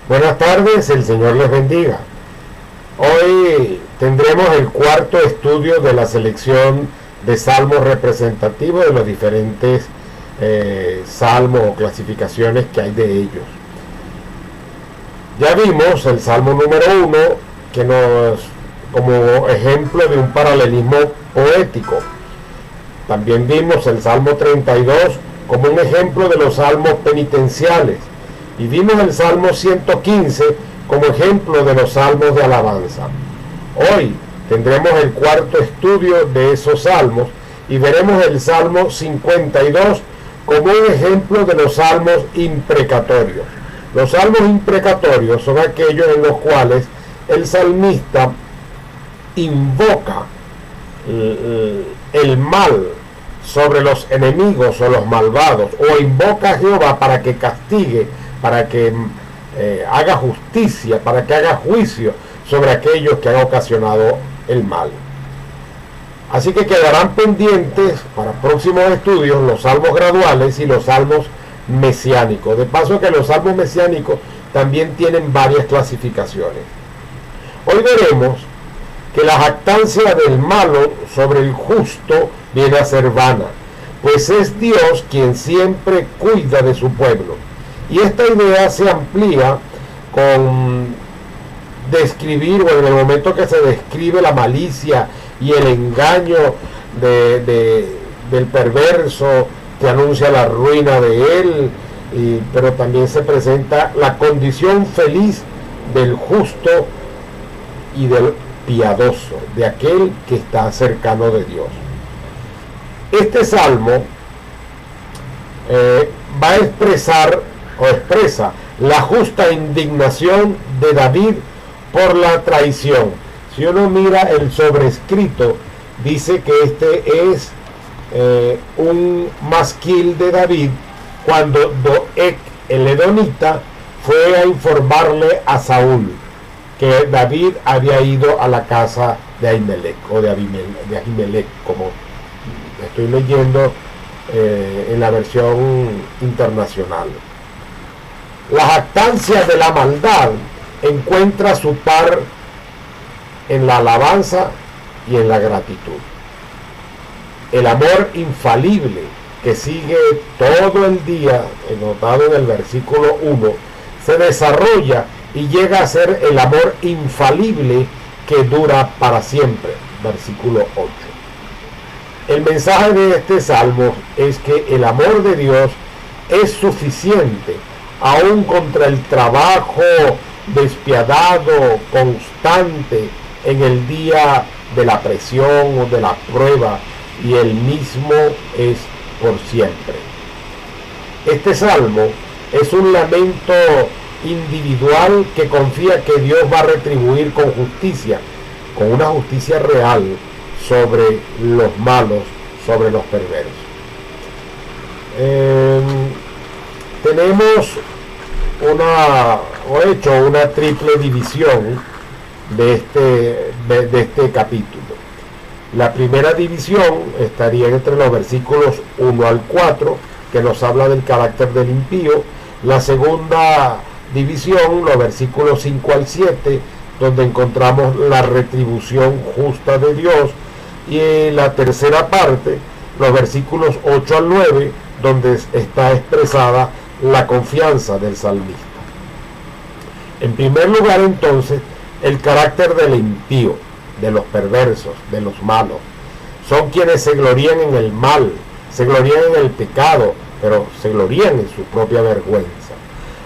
Buenas tardes, el Señor les bendiga. Hoy tendremos el cuarto estudio de la selección de salmos representativos de los diferentes salmos o clasificaciones que hay de ellos. Ya vimos el salmo número 1, que nos como ejemplo de un paralelismo poético. También vimos el salmo 32 como un ejemplo de los salmos penitenciales. Y vimos el Salmo 115 como ejemplo de los salmos de alabanza. Hoy tendremos el cuarto estudio de esos salmos y veremos el Salmo 52 como un ejemplo de los salmos imprecatorios. Los salmos imprecatorios son aquellos en los cuales el salmista invoca el mal sobre los enemigos o los malvados, o invoca a Jehová para que castigue, para que haga justicia, para que haga juicio sobre aquellos que han ocasionado el mal. Así que quedarán pendientes para próximos estudios los salmos graduales y los salmos mesiánicos. De paso que los salmos mesiánicos también tienen varias clasificaciones. Hoy veremos que la jactancia del malo sobre el justo viene a ser vana, pues es Dios quien siempre cuida de su pueblo. Y esta idea se amplía con describir, o en el momento que se describe la malicia y el engaño del perverso, que anuncia la ruina de él, pero también se presenta la condición feliz del justo y del piadoso, de aquel que está cercano de Dios. Este salmo va a expresar o expresa la justa indignación de David por la traición. Si uno mira el sobrescrito, dice que este es un masquil de David cuando Doeg, el edomita, fue a informarle a Saúl que David había ido a la casa de Ahimelech, o de Ahimelech, como estoy leyendo en la versión internacional. La jactancia de la maldad encuentra su par en la alabanza y en la gratitud. El amor infalible que sigue todo el día, notado en el versículo 1, se desarrolla y llega a ser el amor infalible que dura para siempre, versículo 8. El mensaje de este salmo es que el amor de Dios es suficiente aún contra el trabajo despiadado, constante en el día de la presión o de la prueba, y el mismo es por siempre. Este salmo es un lamento individual que confía que Dios va a retribuir con justicia, con una justicia real sobre los malos, sobre los perversos. Tenemos una triple división de este capítulo. La primera división estaría entre los versículos 1 al 4, que nos habla del carácter del impío. La segunda división, los versículos 5 al 7, donde encontramos la retribución justa de Dios. Y la tercera parte, los versículos 8 al 9, donde está expresada la confianza del salmista. En primer lugar, entonces, el carácter del impío, de los perversos, de los malos. Son quienes se glorían en el mal, se glorían en el pecado, pero se glorían en su propia vergüenza.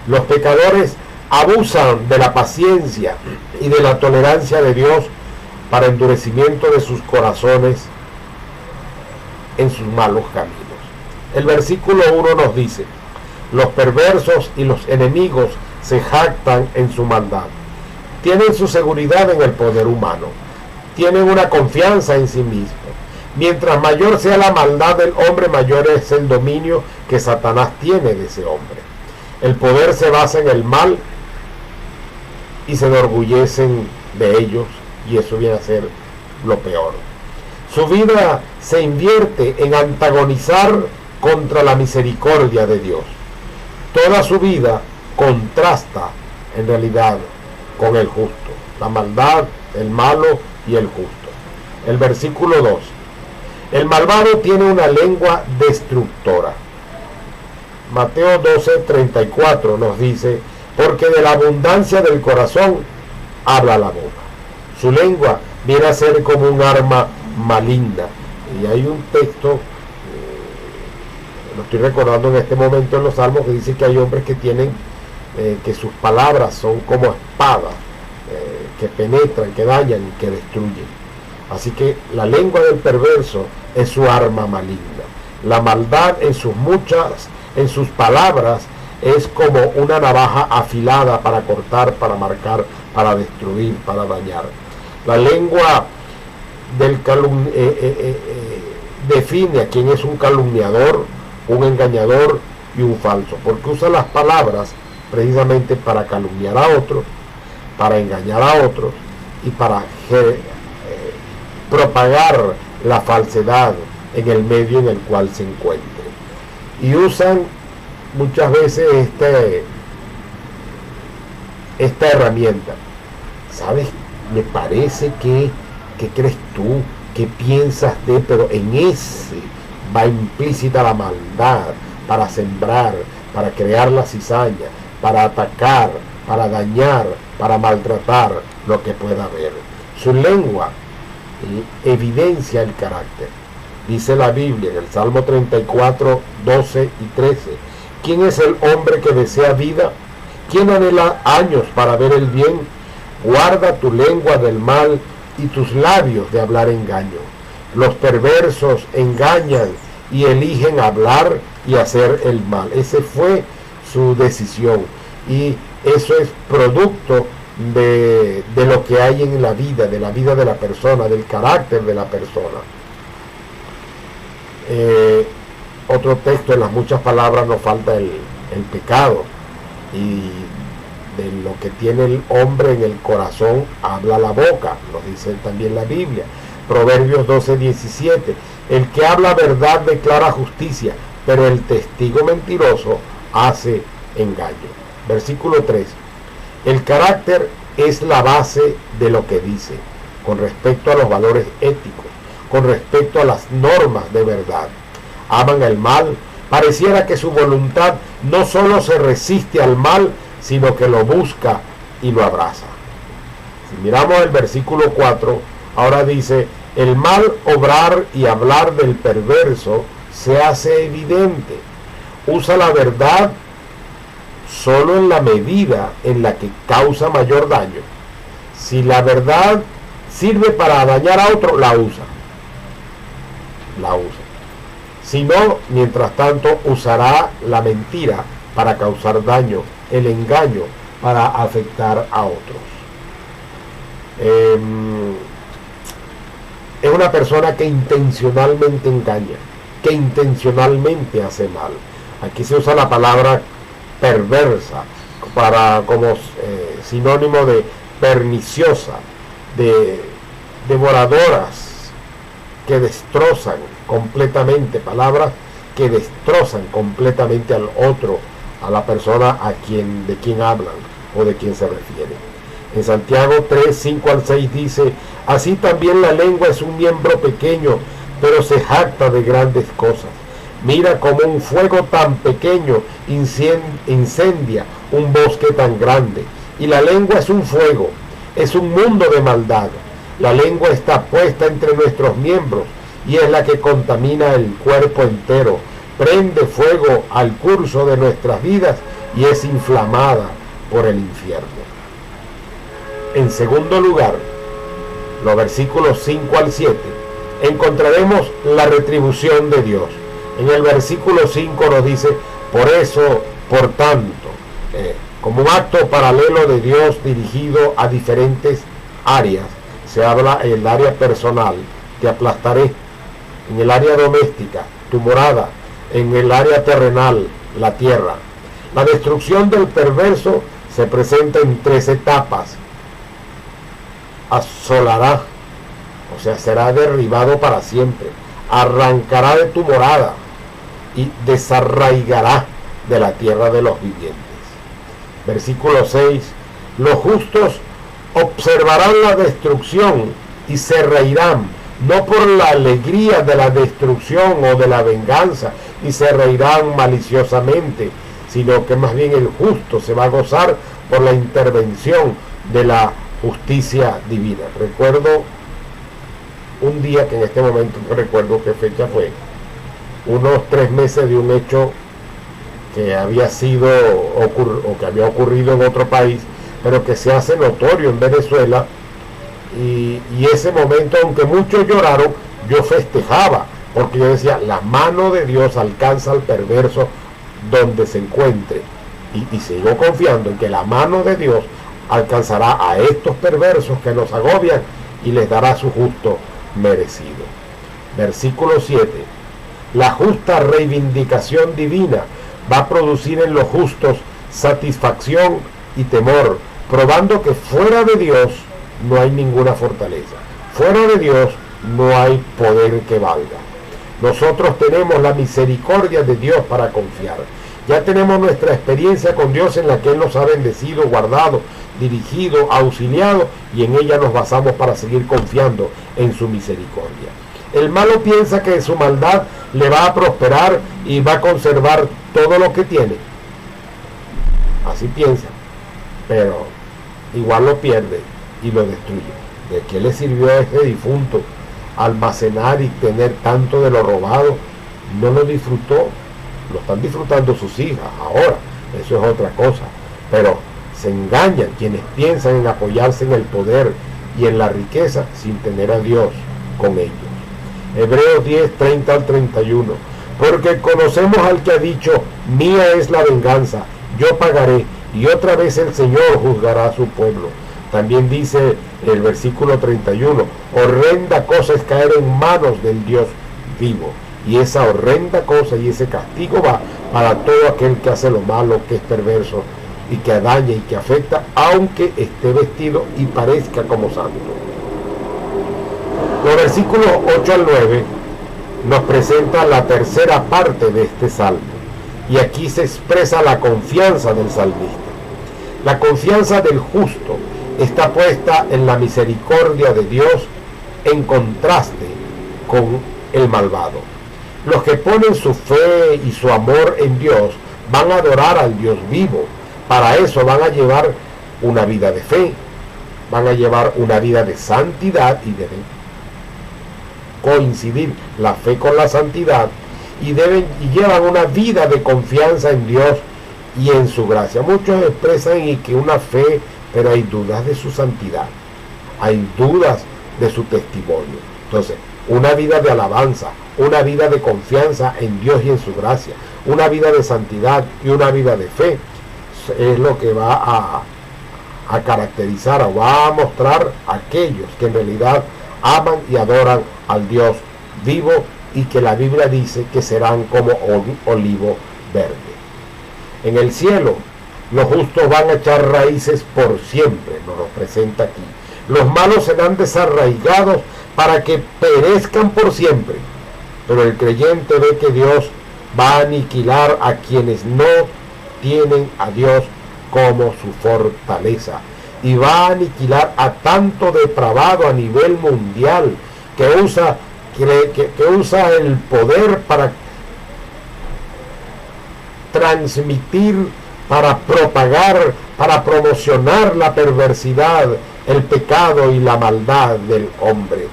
Los pecadores abusan de la paciencia y de la tolerancia de Dios para endurecimiento de sus corazones en sus malos caminos. El versículo 1 nos dice: los perversos y los enemigos se jactan en su maldad. Tienen su seguridad en el poder humano. Tienen una confianza en sí mismos. Mientras mayor sea la maldad del hombre, mayor es el dominio que Satanás tiene de ese hombre. El poder se basa en el mal y se enorgullecen de ellos, y eso viene a ser lo peor. Su vida se invierte en antagonizar contra la misericordia de Dios. Toda su vida contrasta en realidad con el justo. La maldad, el malo y el justo. El versículo 2. El malvado tiene una lengua destructora. Mateo 12:34 nos dice, porque de la abundancia del corazón habla la boca. Su lengua viene a ser como un arma maligna. Y hay un texto, lo estoy recordando en este momento en los Salmos, que dice que hay hombres que tienen, que sus palabras son como espadas, que penetran, que dañan y que destruyen. Así que la lengua del perverso es su arma maligna. La maldad en sus palabras es como una navaja afilada para cortar, para marcar, para destruir, para dañar. La lengua del define a quién es un calumniador, un engañador y un falso, porque usa las palabras precisamente para calumniar a otros, para engañar a otros y para propagar la falsedad en el medio en el cual se encuentre. Y usan muchas veces esta herramienta. ¿Sabes? Me parece que crees tú, que piensas de, pero en ese va implícita la maldad para sembrar, para crear la cizaña, para atacar, para dañar, para maltratar lo que pueda haber. Su lengua evidencia el carácter. Dice la Biblia en el Salmo 34, 12 y 13, ¿quién es el hombre que desea vida? ¿Quién anhela años para ver el bien? Guarda tu lengua del mal y tus labios de hablar engaño. Los perversos engañan y eligen hablar y hacer el mal. Ese fue su decisión y eso es producto de lo que hay en la vida, de la persona, del carácter de la persona. Otro texto, en las muchas palabras nos falta el pecado, y de lo que tiene el hombre en el corazón habla la boca, nos dice también la Biblia. Proverbios 12:17, el que habla verdad declara justicia, pero el testigo mentiroso hace engaño. Versículo 3, el carácter es la base de lo que dice, con respecto a los valores éticos, con respecto a las normas de verdad. Aman el mal, pareciera que su voluntad no solo se resiste al mal, sino que lo busca y lo abraza. Si miramos el versículo 4, ahora dice, el mal obrar y hablar del perverso se hace evidente. Usa la verdad solo en la medida en la que causa mayor daño. Si la verdad sirve para dañar a otro, la usa. Si no, mientras tanto, usará la mentira para causar daño, el engaño para afectar a otros. Es una persona que intencionalmente engaña, que intencionalmente hace mal. Aquí se usa la palabra perversa como sinónimo de perniciosa, de devoradoras, que destrozan completamente, palabras que destrozan completamente al otro, a la persona de quien hablan o de quien se refiere. En Santiago 3, 5 al 6 dice, así también la lengua es un miembro pequeño, pero se jacta de grandes cosas. Mira cómo un fuego tan pequeño incendia un bosque tan grande. Y la lengua es un fuego, es un mundo de maldad. La lengua está puesta entre nuestros miembros y es la que contamina el cuerpo entero. Prende fuego al curso de nuestras vidas y es inflamada por el infierno. En segundo lugar, los versículos 5 al 7, encontraremos la retribución de Dios. En el versículo 5 nos dice, por eso, por tanto, como un acto paralelo de Dios dirigido a diferentes áreas, se habla en el área personal, te aplastaré; en el área doméstica, tu morada; en el área terrenal, la tierra. La destrucción del perverso se presenta en 3 etapas. Asolará, o sea, será derribado para siempre; arrancará de tu morada y desarraigará de la tierra de los vivientes. Versículo 6, Los justos observarán la destrucción y se reirán, no por la alegría de la destrucción o de la venganza, y se reirán maliciosamente, sino que más bien el justo se va a gozar por la intervención de la justicia divina. Recuerdo un día, que en este momento no recuerdo qué fecha fue, unos 3 meses de un hecho que había sido o que había ocurrido en otro país, pero que se hace notorio en Venezuela, y ese momento, aunque muchos lloraron, yo festejaba, porque yo decía, la mano de Dios alcanza al perverso donde se encuentre, y sigo confiando en que la mano de Dios alcanzará a estos perversos que nos agobian y les dará su justo merecido. Versículo 7. La justa reivindicación divina va a producir en los justos satisfacción y temor, probando que fuera de Dios no hay ninguna fortaleza. Fuera de Dios no hay poder que valga. Nosotros tenemos la misericordia de Dios para confiar. Ya tenemos nuestra experiencia con Dios, en la que Él nos ha bendecido, guardado, dirigido, auxiliado, y en ella nos basamos para seguir confiando en su misericordia. El malo piensa que su maldad le va a prosperar y va a conservar todo lo que tiene. Así piensa, pero igual lo pierde y lo destruye. ¿De qué le sirvió a este difunto almacenar y tener tanto de lo robado? No lo disfrutó. Lo están disfrutando sus hijas ahora, eso es otra cosa. Pero se engañan quienes piensan en apoyarse en el poder y en la riqueza sin tener a Dios con ellos. Hebreos 10, 30 al 31. Porque conocemos al que ha dicho, mía es la venganza, yo pagaré, y otra vez el Señor juzgará a su pueblo. También dice el versículo 31, horrenda cosa es caer en manos del Dios vivo. Y esa horrenda cosa y ese castigo va para todo aquel que hace lo malo, que es perverso y que daña y que afecta, aunque esté vestido y parezca como santo. Los versículos 8 al 9 nos presentan la tercera parte de este salmo, y aquí se expresa la confianza del salmista. La confianza del justo está puesta en la misericordia de Dios, en contraste con el malvado. Los que ponen su fe y su amor en Dios van a adorar al Dios vivo. Para eso van a llevar una vida de fe, van a llevar una vida de santidad, y deben coincidir la fe con la santidad, y llevan una vida de confianza en Dios y en su gracia. Muchos expresan y que una fe, pero hay dudas de su santidad, hay dudas de su testimonio. Entonces, una vida de alabanza, una vida de confianza en Dios y en su gracia, una vida de santidad y una vida de fe, es lo que va a caracterizar o va a mostrar a aquellos que en realidad aman y adoran al Dios vivo, y que la Biblia dice que serán como un olivo verde. En el cielo, los justos van a echar raíces por siempre, nos lo presenta aquí. Los malos serán desarraigados para que perezcan por siempre. Pero el creyente ve que Dios va a aniquilar a quienes no tienen a Dios como su fortaleza, y va a aniquilar a tanto depravado a nivel mundial que usa el poder para transmitir, para propagar, para promocionar la perversidad, el pecado y la maldad del hombre,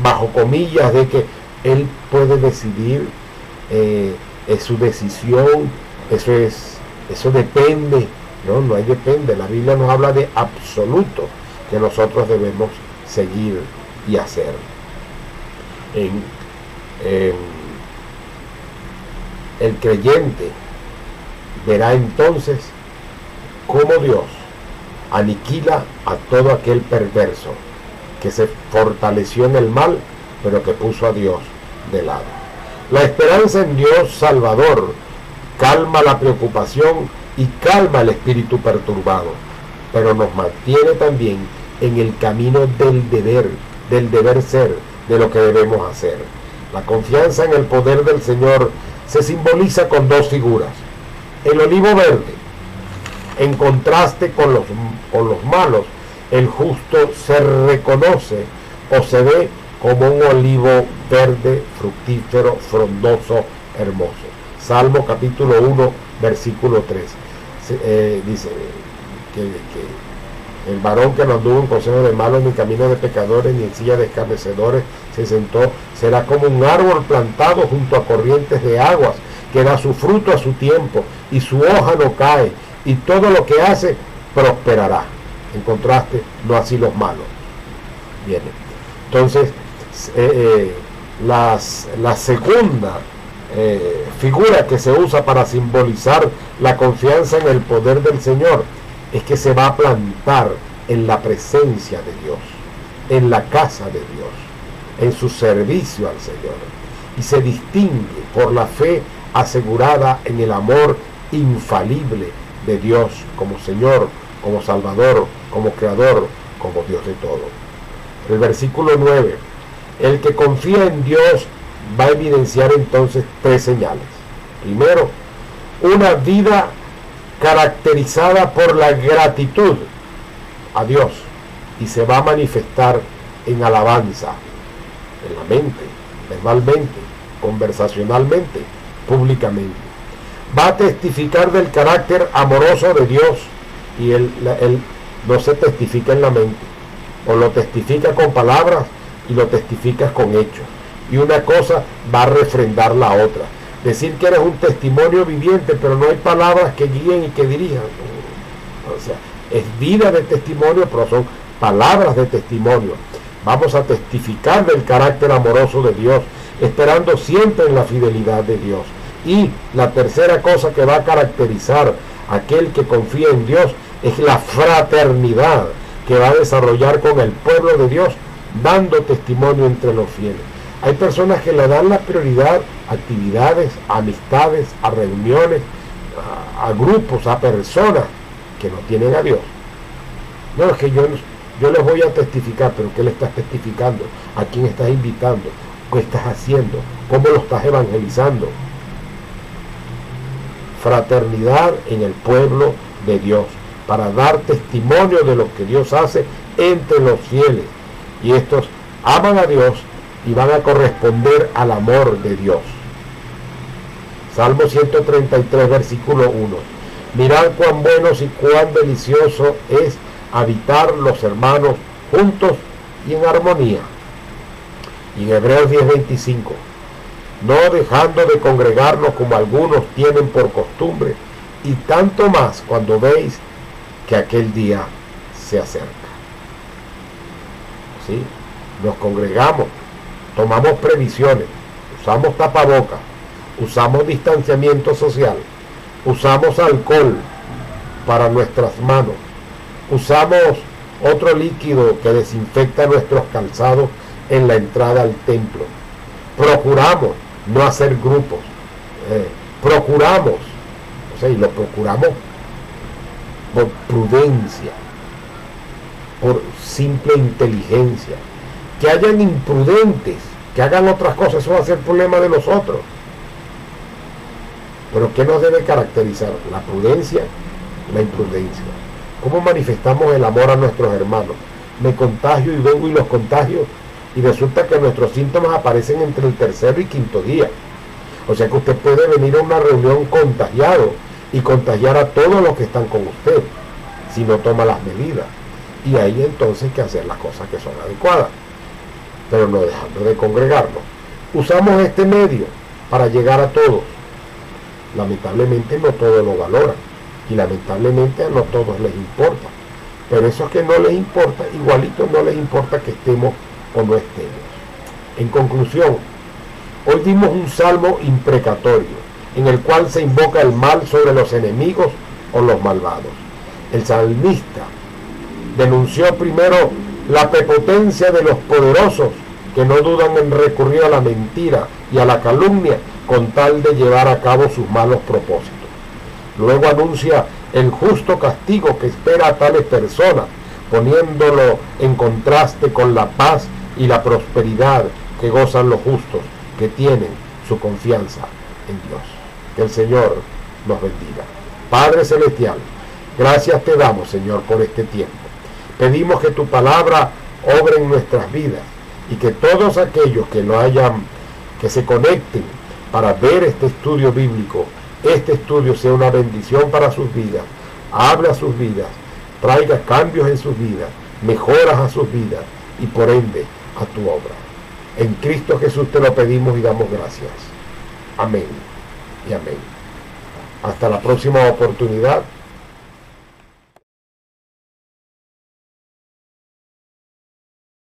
bajo comillas de que él puede decidir, es su decisión, eso depende. No hay depende. La Biblia nos habla de absoluto que nosotros debemos seguir y hacer. El creyente verá entonces cómo Dios aniquila a todo aquel perverso que se fortaleció en el mal, pero que puso a Dios de lado. La esperanza en Dios Salvador calma la preocupación y calma el espíritu perturbado, pero nos mantiene también en el camino del deber ser, de lo que debemos hacer. La confianza en el poder del Señor se simboliza con dos figuras: el olivo verde, En contraste con los malos, el justo se reconoce o se ve como un olivo verde, fructífero, frondoso, hermoso. Salmo capítulo 1, versículo 3. Dice que el varón que no anduvo en consejo de malos, ni en camino de pecadores, ni en silla de escarnecedores se sentó, será como un árbol plantado junto a corrientes de aguas, que da su fruto a su tiempo, y su hoja no cae, y todo lo que hace prosperará. En contraste, no así los malos. Bien, entonces la segunda figura que se usa para simbolizar la confianza en el poder del Señor es que se va a plantar en la presencia de Dios, en la casa de Dios, en su servicio al Señor, y se distingue por la fe asegurada en el amor infalible de Dios como Señor, como Salvador, como Creador, como Dios de todo. El versículo 9, el que confía en Dios va a evidenciar entonces tres señales. Primero, una vida caracterizada por la gratitud a Dios, y se va a manifestar en alabanza, en la mente, verbalmente, conversacionalmente, públicamente. Va a testificar del carácter amoroso de Dios, y él no se testifica en la mente, o lo testifica con palabras y lo testificas con hechos, y una cosa va a refrendar la otra. Decir que eres un testimonio viviente, pero no hay palabras que guíen y que dirijan. O sea, es vida de testimonio, pero son palabras de testimonio. Vamos a testificar del carácter amoroso de Dios, esperando siempre en la fidelidad de Dios. Y la tercera cosa que va a caracterizar a aquel que confía en Dios es la fraternidad que va a desarrollar con el pueblo de Dios, dando testimonio entre los fieles. Hay personas que le dan la prioridad a actividades, a amistades, a reuniones, a grupos, a personas que no tienen a Dios. No, es que yo les voy a testificar, pero ¿qué le estás testificando? ¿A quién estás invitando? ¿Qué estás haciendo? ¿Cómo lo estás evangelizando? Fraternidad en el pueblo de Dios, para dar testimonio de lo que Dios hace entre los fieles. Y estos aman a Dios y van a corresponder al amor de Dios. Salmo 133, versículo 1. Mirad cuán buenos y cuán delicioso es habitar los hermanos juntos y en armonía. Y en Hebreos 10:25. No dejando de congregarnos como algunos tienen por costumbre, y tanto más cuando veis que aquel día se acerca. ¿Sí? Nos congregamos, tomamos previsiones, usamos tapabocas, usamos distanciamiento social, usamos alcohol para nuestras manos, usamos otro líquido que desinfecta nuestros calzados en la entrada al templo. Procuramos no hacer grupos, procuramos, y lo procuramos por prudencia, por simple inteligencia. Que hayan imprudentes, que hagan otras cosas, eso va a ser problema de nosotros. Pero ¿qué nos debe caracterizar? La prudencia, la imprudencia. ¿Cómo manifestamos el amor a nuestros hermanos? Me contagio y vengo y los contagio, y resulta que nuestros síntomas aparecen entre el tercer y quinto día. O sea que usted puede venir a una reunión contagiado y contagiar a todos los que están con usted si no toma las medidas. Y ahí entonces hay que hacer las cosas que son adecuadas, pero no dejando de congregarnos. Usamos este medio para llegar a todos. Lamentablemente no todos lo valoran, y lamentablemente no todos les importa, pero esos que no les importa, igualito no les importa que estemos o no estemos. En conclusión, hoy dimos un salmo imprecatorio en el cual se invoca el mal sobre los enemigos o los malvados. El salmista denunció primero la prepotencia de los poderosos que no dudan en recurrir a la mentira y a la calumnia con tal de llevar a cabo sus malos propósitos. Luego anuncia el justo castigo que espera a tales personas, poniéndolo en contraste con la paz y la prosperidad que gozan los justos, que tienen su confianza en Dios. Que el Señor nos bendiga. Padre Celestial, Gracias te damos, Señor, por este tiempo. Pedimos que tu palabra obre en nuestras vidas y que todos aquellos que se conecten para ver este estudio bíblico, este estudio sea una bendición para sus vidas, hable a sus vidas, traiga cambios en sus vidas, mejoras a sus vidas y por ende a tu obra. En Cristo Jesús te lo pedimos y damos gracias. Amén y amén. Hasta la próxima oportunidad.